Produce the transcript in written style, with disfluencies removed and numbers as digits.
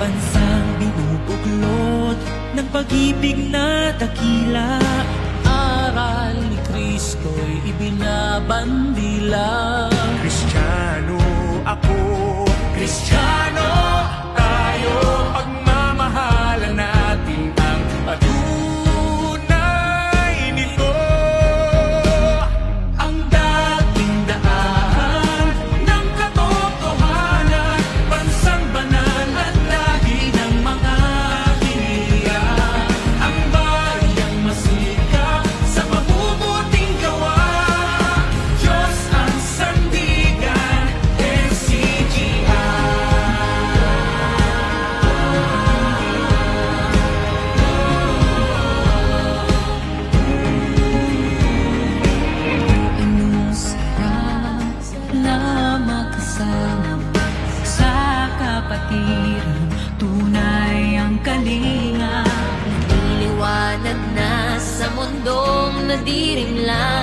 bansang binubuklod ng pag-ibig na dakila. Aral ni Kristo'y ibinabandila. Kristiyano ako, Kristiyano tayo, pagmamahalan natin ang patunay nito. Ang dating daan ng katotohanan, bansang banal at lagi ng mga hinihiyan. Ang bayang masikap sa mabubuting gawa, Diyos ang sandigan, NCGI. Anong sarap na makasama sa kapatiran, tunay ang kalinga. Niliwanag na sa mundong nadirimlan.